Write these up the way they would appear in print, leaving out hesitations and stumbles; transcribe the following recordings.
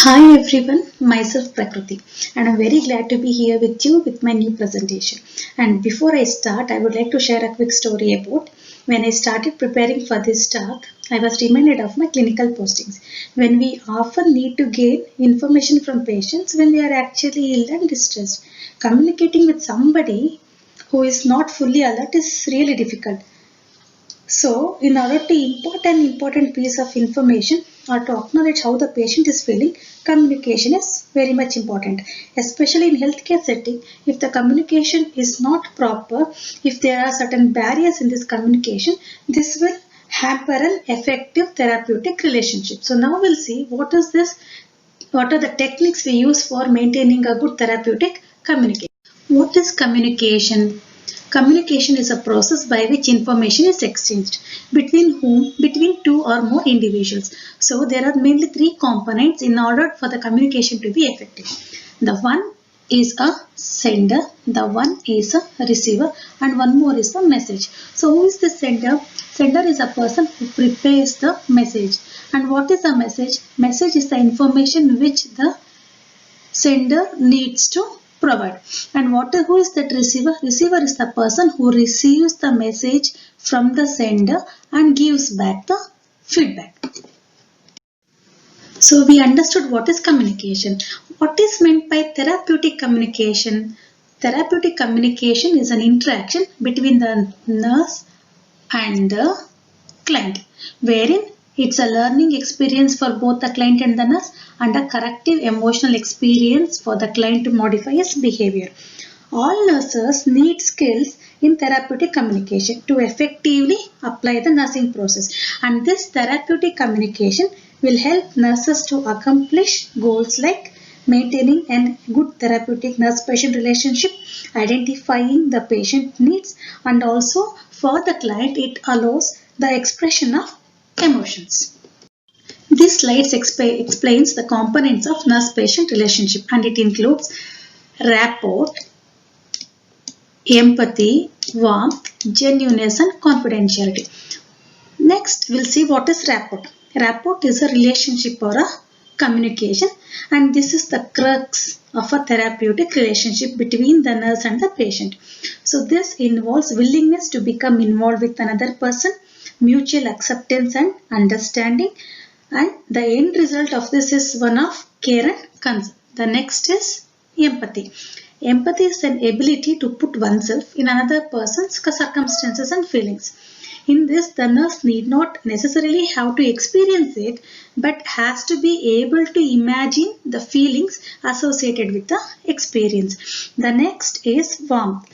Hi everyone, myself Prakriti, and I'm very glad to be here with you with my new presentation. And before I start, I would like to share a quick story about when I started preparing for this talk. I was reminded of my clinical postings when we often need to gain information from patients when they are actually ill and distressed. Communicating with somebody who is not fully alert is really difficult. So, in order to impart an important piece of information or to acknowledge how the patient is feeling, communication is very much important. Especially in healthcare setting, if the communication is not proper, if there are certain barriers in this communication, this will hamper an effective therapeutic relationship. So now we'll see what are the techniques we use for maintaining a good therapeutic communication. What is communication? Communication is a process by which information is exchanged between two or more individuals. So there are mainly three components in order for the communication to be effective. The one is a sender, the one is a receiver, and one more is the message. So who is the sender? Sender is a person who prepares the message. And what is a message? Message is the information which the sender needs to provide. And who is that receiver? Receiver is the person who receives the message from the sender and gives back the feedback. So we understood what is communication. What is meant by therapeutic communication? Therapeutic communication is an interaction between the nurse and the client, wherein it's a learning experience for both the client and the nurse and a corrective emotional experience for the client to modify his behavior. All nurses need skills in therapeutic communication to effectively apply the nursing process, and this therapeutic communication will help nurses to accomplish goals like maintaining a good therapeutic nurse-patient relationship, identifying the patient needs, and also for the client it allows the expression of emotions. This slide explains the components of nurse-patient relationship, and it includes rapport, empathy, warmth, genuineness, and confidentiality. Next, we'll see what is rapport. Rapport is a relationship or a communication, and this is the crux of a therapeutic relationship between the nurse and the patient. So this involves willingness to become involved with another person, mutual acceptance and understanding, and the end result of this is one of care and concern. The next is empathy. Empathy is an ability to put oneself in another person's circumstances and feelings. In this, the nurse need not necessarily have to experience it, but has to be able to imagine the feelings associated with the experience. The next is warmth.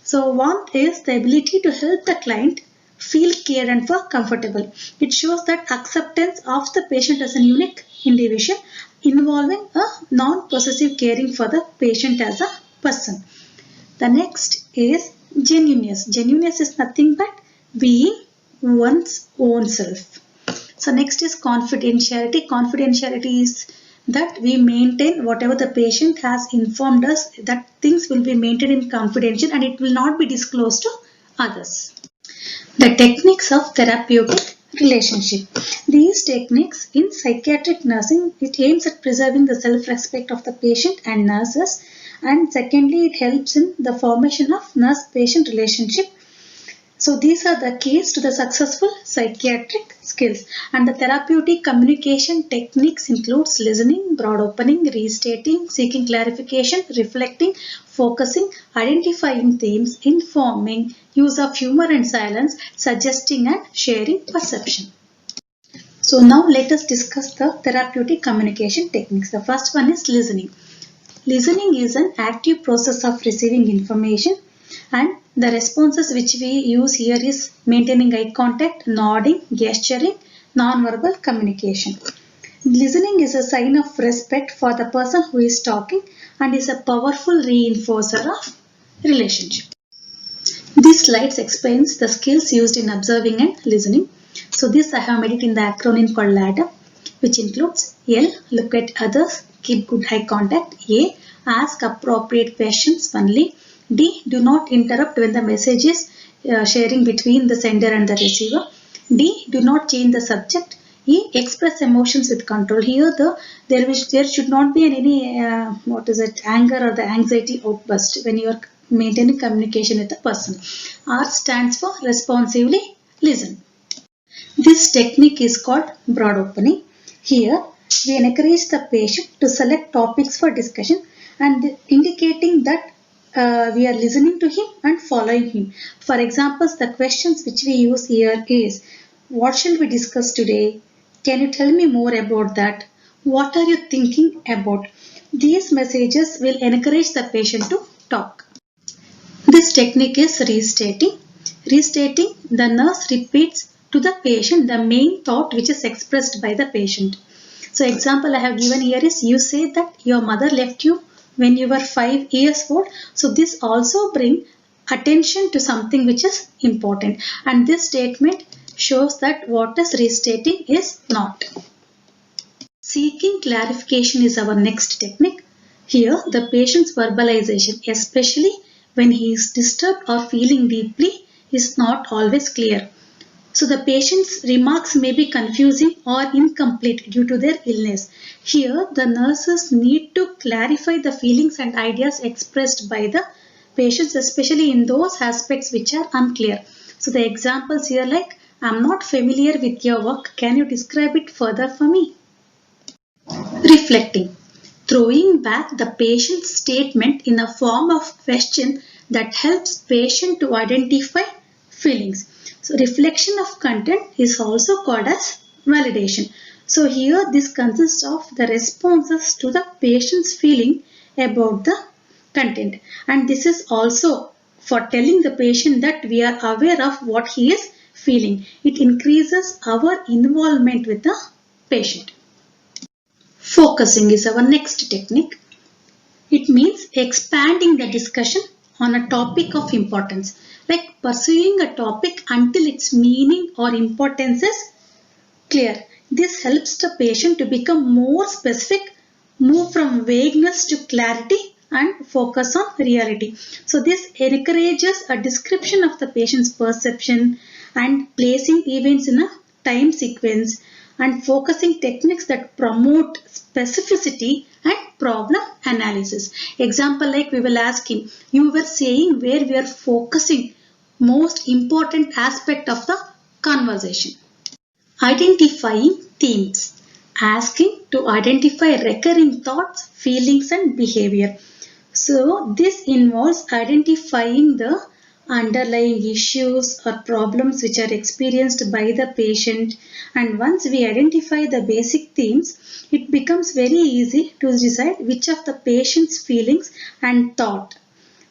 So warmth is the ability to help the client feel cared and for comfortable. It shows that acceptance of the patient as a unique individual involving a non-possessive caring for the patient as a person. The next is genuineness. Genuineness is nothing but being one's own self. So next is confidentiality. Confidentiality is that we maintain whatever the patient has informed us, that things will be maintained in confidential and it will not be disclosed to others. The techniques of therapeutic relationship. These techniques in psychiatric nursing, it aims at preserving the self-respect of the patient and nurses, and secondly it helps in the formation of nurse-patient relationship. So these are the keys to the successful psychiatric skills, and the therapeutic communication techniques includes listening, broad opening, restating, seeking clarification, reflecting, focusing, identifying themes, informing, use of humor and silence, suggesting and sharing perception. So now let us discuss the therapeutic communication techniques. The first one is listening. Listening is an active process of receiving information, and the responses which we use here is maintaining eye contact, nodding, gesturing, non-verbal communication. Listening is a sign of respect for the person who is talking and is a powerful reinforcer of relationship. This slide explains the skills used in observing and listening. So this I have made it in the acronym called LADA, which includes L, look at others, keep good eye contact, A, ask appropriate questions only, D, do not interrupt when the message is sharing between the sender and the receiver, D, do not change the subject, He express emotions with control. Here there should not be any anger or the anxiety outburst when you are maintaining communication with the person. R stands for responsively listen. This technique is called broad opening. Here we encourage the patient to select topics for discussion and indicating that we are listening to him and following him. For example, the questions which we use here is, what shall we discuss today? Can you tell me more about that? What are you thinking about? These messages will encourage the patient to talk. This technique is restating. Restating, the nurse repeats to the patient the main thought which is expressed by the patient. So example I have given here is, you say that your mother left you when you were 5 years old. So this also brings attention to something which is important, and this statement shows that what is restating is not. Seeking clarification is our next technique. Here the patient's verbalization, especially when he is disturbed or feeling deeply, is not always clear. So the patient's remarks may be confusing or incomplete due to their illness. Here the nurses need to clarify the feelings and ideas expressed by the patients, especially in those aspects which are unclear. So the examples here like, I'm not familiar with your work, can you describe it further for me? Reflecting. Throwing back the patient's statement in a form of question that helps patient to identify feelings. So reflection of content is also called as validation. So here this consists of the responses to the patient's feeling about the content, and this is also for telling the patient that we are aware of what he is feeling. It increases our involvement with the patient. Focusing is our next technique. It means expanding the discussion on a topic of importance, like pursuing a topic until its meaning or importance is clear. This helps the patient to become more specific, move from vagueness to clarity, and focus on reality. So this encourages a description of the patient's perception and placing events in a time sequence, and focusing techniques that promote specificity and problem analysis. Example like, we will ask him, you were saying where we are focusing most important aspect of the conversation. Identifying themes. Asking to identify recurring thoughts, feelings and behavior. So this involves identifying the underlying issues or problems which are experienced by the patient, and once we identify the basic themes, it becomes very easy to decide which of the patient's feelings and thought.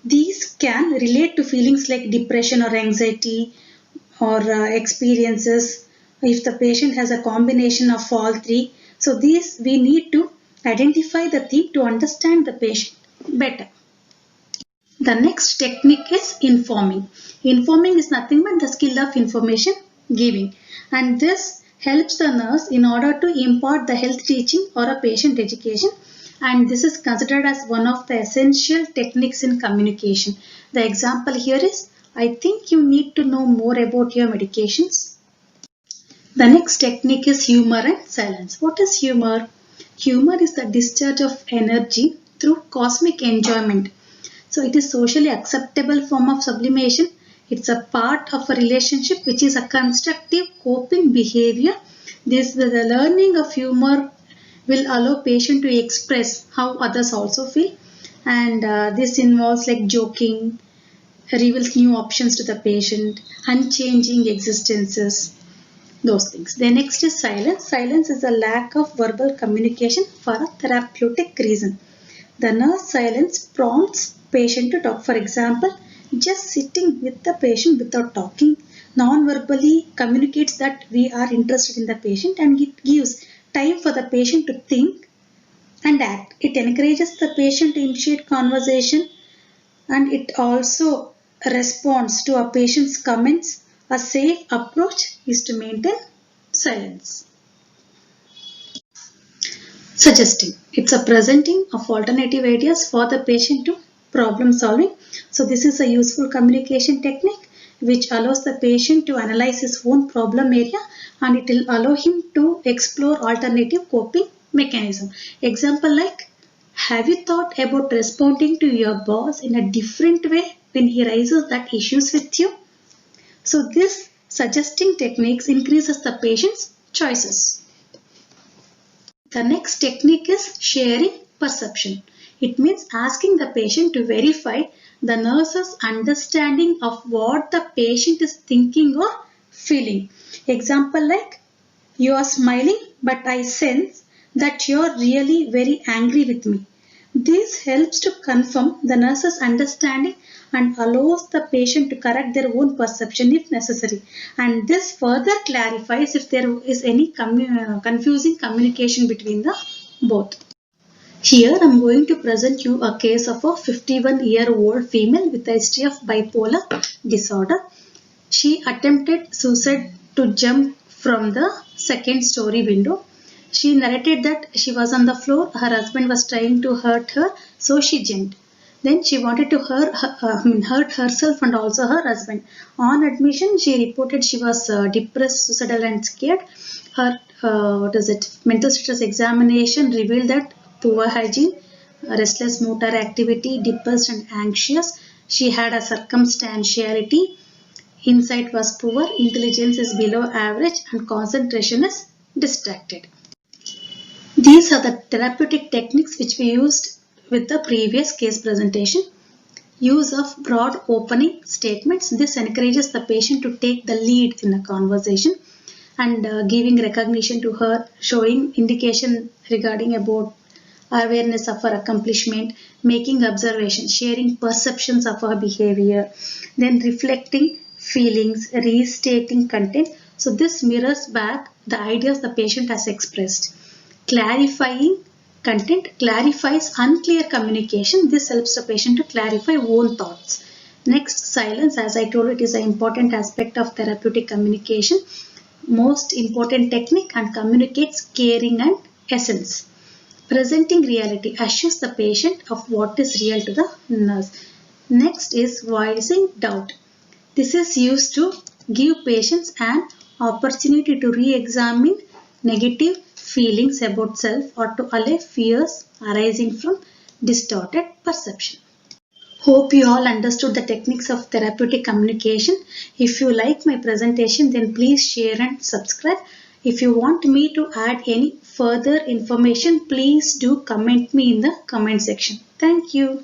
These can relate to feelings like depression or anxiety or experiences if the patient has a combination of all three. So these we need to identify the theme to understand the patient better. The next technique is informing. Informing is nothing but the skill of information giving, and this helps the nurse in order to impart the health teaching or a patient education, and this is considered as one of the essential techniques in communication. The example here is, I think you need to know more about your medications. The next technique is humor and silence. What is humor? Humor is the discharge of energy through cosmic enjoyment. So it is socially acceptable form of sublimation. It's a part of a relationship which is a constructive coping behavior. The learning of humor will allow patient to express how others also feel, and this involves like joking, reveals new options to the patient, unchanging existences, those things. The next is silence. Silence is a lack of verbal communication for a therapeutic reason. The nurse silence prompts patient to talk. For example, just sitting with the patient without talking non-verbally communicates that we are interested in the patient, and it gives time for the patient to think and act. It encourages the patient to initiate conversation, and it also responds to a patient's comments. A safe approach is to maintain silence. Suggesting. It's a presenting of alternative ideas for the patient to problem solving. So this is a useful communication technique. which allows the patient to analyze his own problem area, and it will allow him to explore alternative coping mechanism. Example like, have you thought about responding to your boss in a different way when he raises that issues with you? So this suggesting techniques increases the patient's choices. The next technique is sharing perception. It means asking the patient to verify the nurse's understanding of what the patient is thinking or feeling. Example like, you are smiling, but I sense that you are really very angry with me. This helps to confirm the nurse's understanding and allows the patient to correct their own perception if necessary. And this further clarifies if there is any confusing communication between the both. Here I am going to present you a case of a 51-year-old female with a history of bipolar disorder. She attempted suicide to jump from the second story window. She narrated that she was on the floor, her husband was trying to hurt her, so she jumped. Then she wanted to hurt herself and also her husband. On admission, she reported she was depressed, suicidal and scared. Her mental status examination revealed that poor hygiene, restless motor activity, depressed and anxious. She had a circumstantiality. Insight was poor, intelligence is below average, and concentration is distracted. These are the therapeutic techniques which we used with the previous case presentation. Use of broad opening statements. This encourages the patient to take the lead in a conversation, and giving recognition to her, showing indication regarding about awareness of her accomplishment, making observations, sharing perceptions of her behavior, then reflecting feelings, restating content. So this mirrors back the ideas the patient has expressed. Clarifying content clarifies unclear communication. This helps the patient to clarify own thoughts. Next, silence. As I told, it is an important aspect of therapeutic communication. Most important technique and communicates caring and essence. Presenting reality assures the patient of what is real to the nurse. Next is voicing doubt. This is used to give patients an opportunity to re-examine negative feelings about self or to allay fears arising from distorted perception. Hope you all understood the techniques of therapeutic communication. If you like my presentation, then please share and subscribe. If you want me to add any further information, please do comment me in the comment section. Thank you.